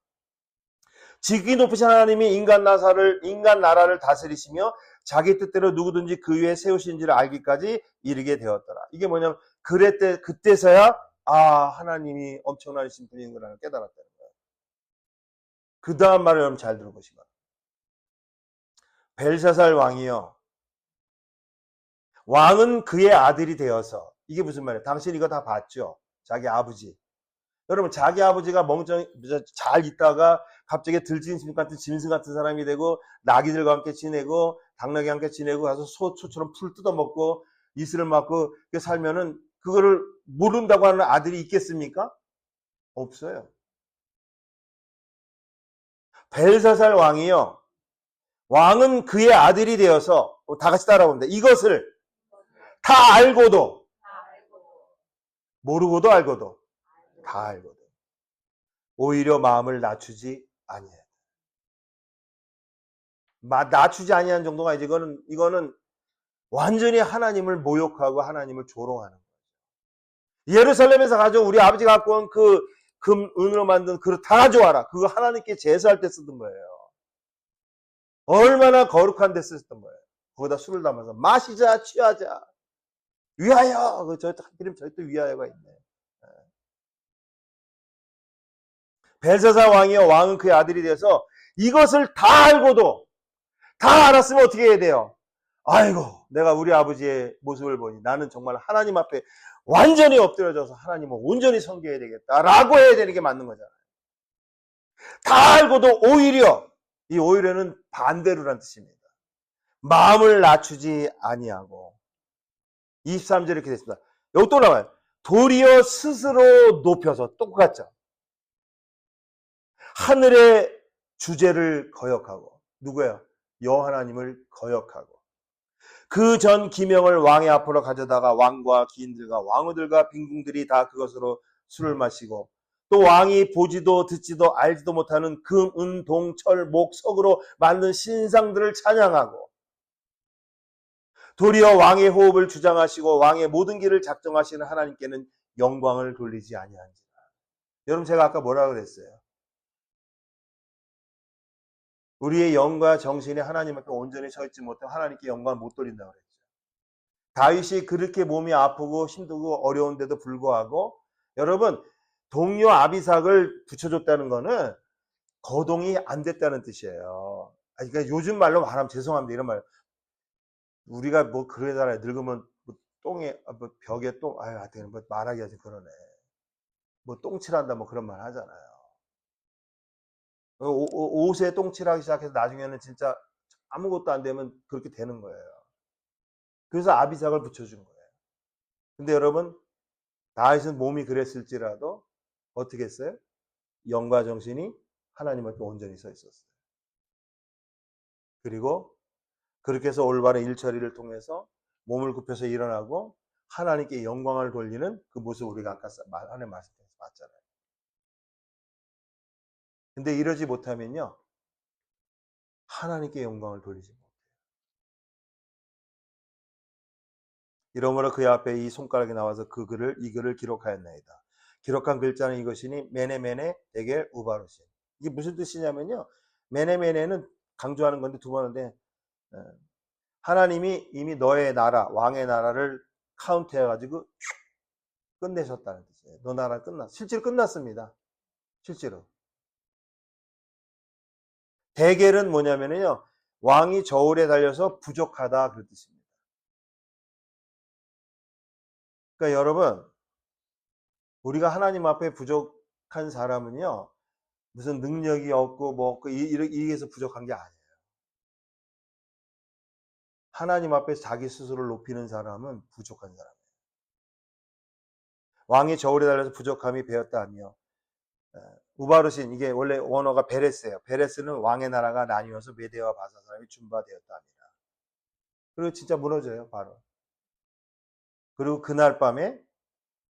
지극히 높으신 하나님이 인간 나라를 다스리시며 자기 뜻대로 누구든지 그 위에 세우신지를 알기까지 이르게 되었더라. 이게 뭐냐면 그때서야 하나님이 엄청나신 분인 거라는 깨달았다는 거예요. 그 다음 말을 여러분 잘 들어보시면 벨사살 왕이요 왕은 그의 아들이 되어서 이게 무슨 말이에요? 당신 이거 다 봤죠? 자기 아버지. 여러분 자기 아버지가 멍청히 잘 있다가 갑자기 들짐승 같은 짐승 같은 사람이 되고 나귀들과 함께 지내고 당나귀와 함께 지내고 가서 소처럼 풀 뜯어먹고 이슬을 맞고 살면은 그거를 모른다고 하는 아들이 있겠습니까? 없어요. 벨사살 왕이요. 왕은 그의 아들이 되어서 다 같이 따라옵니다. 이것을 다 알고도 모르고도 알고도 다 알거든. 오히려 마음을 낮추지 아니해. 낮추지 아니한 정도가 아니지. 이거는 완전히 하나님을 모욕하고 하나님을 조롱하는 거예요. 예루살렘에서 가져온 우리 아버지가 갖고 온 그 금, 은으로 만든 그릇 다 가져와라. 그거 하나님께 제사할 때 쓰던 거예요. 얼마나 거룩한 데 쓰던 거예요. 거기다 술을 담아서 마시자, 취하자. 위하여! 이름 절대 위하여가 있네. 벨사살 왕이요. 왕은 그의 아들이 돼서 이것을 다 알고도, 다 알았으면 어떻게 해야 돼요? 아이고, 내가 우리 아버지의 모습을 보니 나는 정말 하나님 앞에 완전히 엎드려져서 하나님을 온전히 섬겨야 되겠다라고 해야 되는 게 맞는 거잖아요. 다 알고도 오히려, 이 오히려는 반대로란 뜻입니다. 마음을 낮추지 아니하고. 23절에 이렇게 됐습니다. 여기 또 나와요. 도리어 스스로 높여서, 똑같죠. 하늘의 주제를 거역하고. 누구예요? 여호와 하나님을 거역하고. 그 전 기명을 왕의 앞으로 가져다가 왕과 기인들과 왕후들과 빈궁들이 다 그것으로 술을 마시고, 또 왕이 보지도 듣지도 알지도 못하는 금, 은, 동, 철, 목, 석으로 만든 신상들을 찬양하고, 도리어 왕의 호흡을 주장하시고 왕의 모든 길을 작정하시는 하나님께는 영광을 돌리지 아니한지라. 여러분, 제가 아까 뭐라고 그랬어요? 우리의 영과 정신이 하나님 앞에 온전히 서 있지 못하면 하나님께 영광을 못 돌린다고 그랬죠. 다윗이 그렇게 몸이 아프고 힘들고 어려운데도 불구하고, 여러분, 동료 아비삭을 붙여줬다는 거는 거동이 안 됐다는 뜻이에요. 그러니까 요즘 말로 말하면 죄송합니다. 이런 말. 우리가 뭐 그러잖아요. 늙으면 뭐 똥에, 뭐 벽에 똥, 하여튼 뭐 말하기 아주 그러네. 뭐 똥칠한다 뭐 그런 말 하잖아요. 옷에 똥칠하기 시작해서 나중에는 진짜 아무것도 안 되면 그렇게 되는 거예요. 그래서 아비삭을 붙여준 거예요. 근데 여러분, 다윗은 몸이 그랬을지라도 어떻게 했어요? 영과 정신이 하나님 앞에 온전히 서 있었어요. 그리고 그렇게 해서 올바른 일처리를 통해서 몸을 굽혀서 일어나고 하나님께 영광을 돌리는 그 모습을 우리가 아까 하나님 말씀에서 봤잖아요. 근데 이러지 못하면요, 하나님께 영광을 돌리지 못해요. 이러므로 그의 앞에 이 손가락이 나와서 이 글을 기록하였나이다. 기록한 글자는 이것이니 메네메네 데겔 우바르신. 이게 무슨 뜻이냐면요, 메네메네는 강조하는 건데 두 번 하는데, 하나님이 이미 너의 나라, 왕의 나라를 카운트해가지고 끝내셨다는 뜻이에요. 너 나라 끝났어. 실제로 끝났습니다. 실제로. 데겔은 뭐냐면요, 왕이 저울에 달려서 부족하다 그런 뜻입니다. 그러니까 여러분, 우리가 하나님 앞에 부족한 사람은요, 무슨 능력이 없고 뭐 없고 이래서 부족한 게 아니에요. 하나님 앞에 자기 스스로를 높이는 사람은 부족한 사람이에요. 왕이 저울에 달려서 부족함이 배었다 하며, 우바르신, 이게 원래 원어가 베레스예요. 베레스는 왕의 나라가 나뉘어서 메대와 바사 사람이 준바되었다 합니다. 그리고 진짜 무너져요, 바로. 그리고 그날 밤에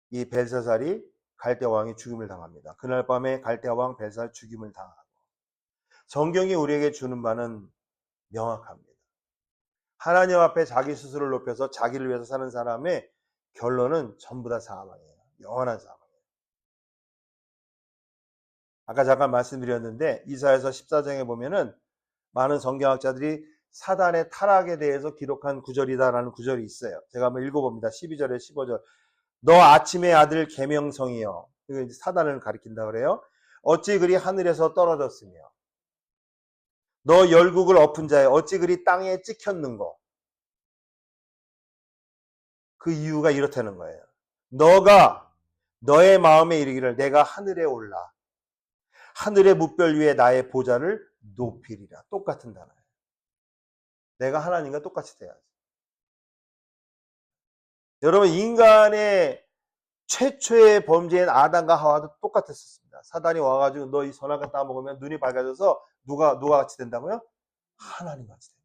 이 벨사살이 갈대 왕이 죽임을 당합니다. 그날 밤에 갈대 왕 벨사살 죽임을 당하고, 성경이 우리에게 주는 바는 명확합니다. 하나님 앞에 자기 스스로를 높여서 자기를 위해서 사는 사람의 결론은 전부 다 사망이에요. 영원한 사망이에요. 아까 잠깐 말씀드렸는데 이사야서 14장에 보면은 많은 성경학자들이 사단의 타락에 대해서 기록한 구절이다라는 구절이 있어요. 제가 한번 읽어봅니다. 12절에 15절. 너 아침의 아들 계명성이여. 이거 이제 사단을 가리킨다 그래요. 어찌 그리 하늘에서 떨어졌으며 너 열국을 엎은 자여 어찌 그리 땅에 찍혔는고. 그 이유가 이렇다는 거예요. 너가 너의 마음에 이르기를 내가 하늘에 올라 하늘의 뭇별 위에 나의 보좌를 높이리라. 똑같은 단어예요. 내가 하나님과 똑같이 돼야지. 여러분, 인간의 최초의 범죄인 아담과 하와도 똑같았습니다. 사단이 와가지고 너 이 선악과 따먹으면 눈이 밝아져서 누가 같이 된다고요? 하나님 같이 된다.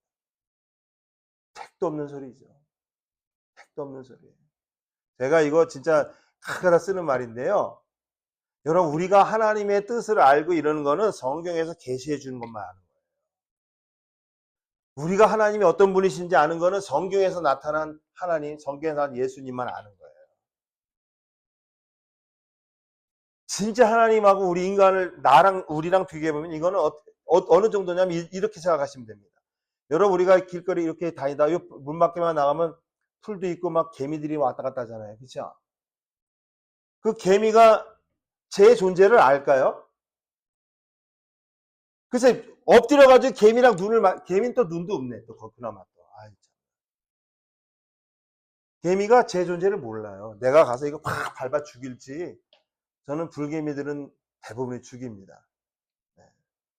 택도 없는 소리죠. 택도 없는 소리예요. 제가 이거 진짜 가끔가다 쓰는 말인데요. 여러분, 우리가 하나님의 뜻을 알고 이러는 거는 성경에서 계시해 주는 것만 아는 거예요. 우리가 하나님이 어떤 분이신지 아는 거는 성경에서 나타난 하나님, 성경에서 나타난 예수님만 아는 거예요. 진짜 하나님하고 우리 인간을 우리랑 비교해보면 이거는 어느 정도냐면 이렇게 생각하시면 됩니다. 여러분, 우리가 길거리 이렇게 다니다 문 밖에만 나가면 풀도 있고 막 개미들이 왔다 갔다 하잖아요. 그렇죠? 그 개미가 제 존재를 알까요? 그래서 엎드려가지고 개미랑 개미는 또 눈도 없네. 또 그나마 또. 아이, 참. 개미가 제 존재를 몰라요. 내가 가서 이거 팍 밟아 죽일지, 저는 불개미들은 대부분이 죽입니다. 네.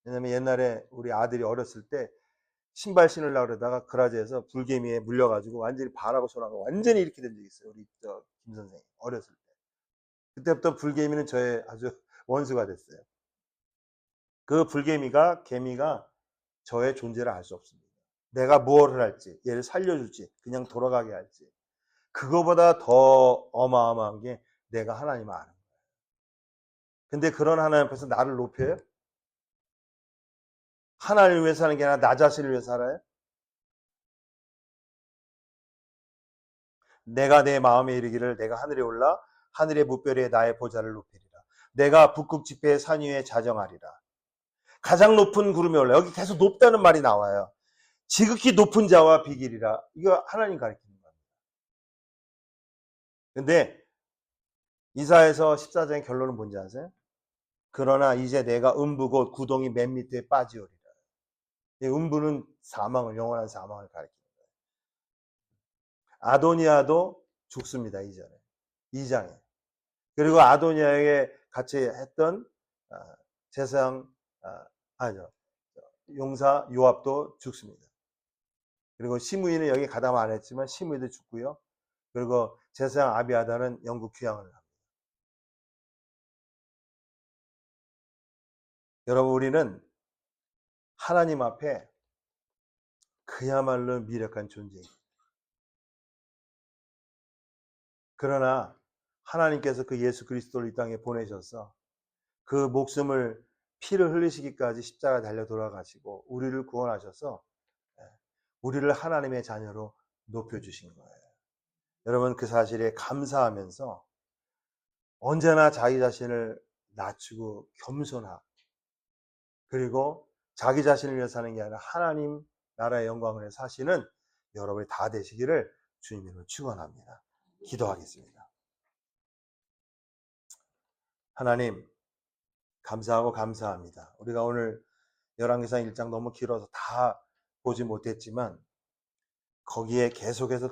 왜냐면 옛날에 우리 아들이 어렸을 때 신발 신으려고 그러다가 그라지에서 불개미에 물려가지고 완전히 발하고 손하고 완전히 이렇게 된 적이 있어요. 우리 김 선생님 어렸을 때. 그때부터 불개미는 저의 아주 원수가 됐어요. 그 개미가 저의 존재를 알 수 없습니다. 내가 무엇을 할지, 얘를 살려줄지, 그냥 돌아가게 할지. 그거보다 더 어마어마한 게 내가 하나님을 아는 거예요. 근데 그런 하나님 앞에서 나를 높여요? 하나님을 위해서 사는 게 아니라 나 자신을 위해서 살아요? 내가 내 마음에 이르기를 내가 하늘에 올라 하늘의 무별에 나의 보좌를 높이리라. 내가 북극 지폐의 산 위에 자정하리라. 가장 높은 구름에 올라. 여기 계속 높다는 말이 나와요. 지극히 높은 자와 비길이라. 이거 하나님 가르치는 겁니다. 근데 이사야서 14장의 결론은 뭔지 아세요? 그러나 이제 내가 음부 곧 구덩이 맨 밑에 빠지오리라. 이 음부는 사망을, 영원한 사망을 가리킵니다. 아도니아도 죽습니다. 이전에. 2장에. 그리고 아도니아에게 같이 했던 제사장 용사 요압도 죽습니다. 그리고 시므이는 여기 가담 안 했지만 시므이도 죽고요. 그리고 제사장 아비아다는 영국 귀향을 합니다. 여러분, 우리는 하나님 앞에 그야말로 미력한 존재입니다. 그러나 하나님께서 그 예수 그리스도를 이 땅에 보내셔서 그 목숨을 피를 흘리시기까지 십자가 달려 돌아가시고 우리를 구원하셔서 우리를 하나님의 자녀로 높여주신 거예요. 여러분, 그 사실에 감사하면서 언제나 자기 자신을 낮추고 겸손하고, 그리고 자기 자신을 위해서 사는 게 아니라 하나님 나라의 영광을 위해 사시는 여러분이 다 되시기를 주님으로 축원합니다. 기도하겠습니다. 하나님, 감사하고 감사합니다. 우리가 오늘 열왕기상 1장 너무 길어서 다 보지 못했지만 거기에 계속해서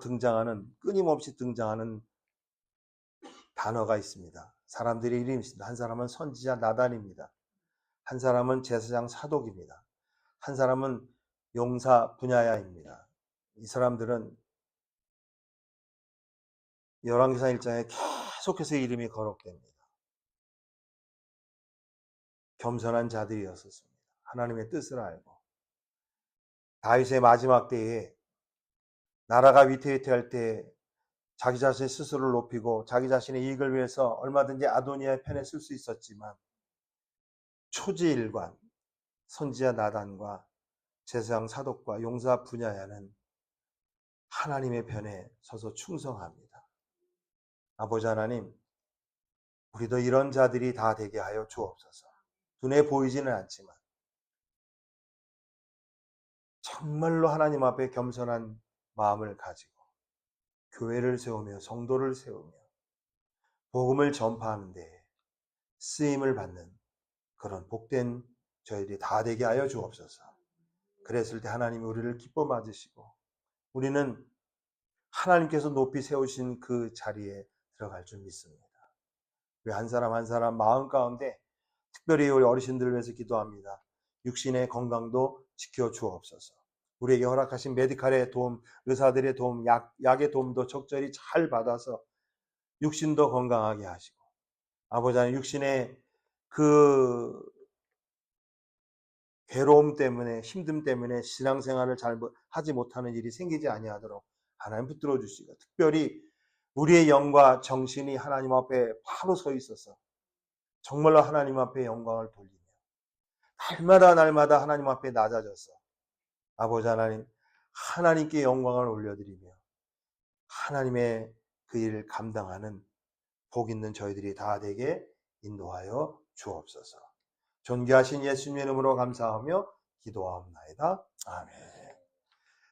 끊임없이 등장하는 단어가 있습니다. 사람들의 이름이 있습니다. 한 사람은 선지자 나단입니다. 한 사람은 제사장 사독입니다. 한 사람은 용사 분야야입니다. 이 사람들은 열왕기상 1장에 계속해서 이름이 거론됩니다. 겸손한 자들이었습니다. 하나님의 뜻을 알고 다윗의 마지막 때에 나라가 위태위태할 때 자기 자신 스스로를 높이고 자기 자신의 이익을 위해서 얼마든지 아도니아의 편에 쓸 수 있었지만 초지일관 선지자 나단과 제사장 사독과 용사 분야야는 하나님의 편에 서서 충성합니다. 아버지 하나님, 우리도 이런 자들이 다 되게 하여 주옵소서. 눈에 보이지는 않지만 정말로 하나님 앞에 겸손한 마음을 가지고 교회를 세우며 성도를 세우며 복음을 전파하는 데 쓰임을 받는 그런 복된 저희들이 다 되게 하여 주옵소서. 그랬을 때 하나님이 우리를 기뻐 맞으시고 우리는 하나님께서 높이 세우신 그 자리에 들어갈 줄 믿습니다. 우리 한 사람 한 사람 마음 가운데 특별히 우리 어르신들을 위해서 기도합니다. 육신의 건강도 지켜 주옵소서. 우리에게 허락하신 메디칼의 도움, 의사들의 도움, 약의 도움도 적절히 잘 받아서 육신도 건강하게 하시고, 아버지 하나님, 육신의 그 괴로움 때문에, 힘듦 때문에 신앙생활을 잘 하지 못하는 일이 생기지 아니하도록 하나님 붙들어 주시고, 특별히 우리의 영과 정신이 하나님 앞에 바로 서 있어서 정말로 하나님 앞에 영광을 돌리며 날마다 하나님 앞에 낮아져서 아버지 하나님, 하나님께 영광을 올려드리며 하나님의 그 일을 감당하는 복 있는 저희들이 다 되게 인도하여 주옵소서. 존귀하신 예수님의 이름으로 감사하며 기도하옵나이다. 아멘.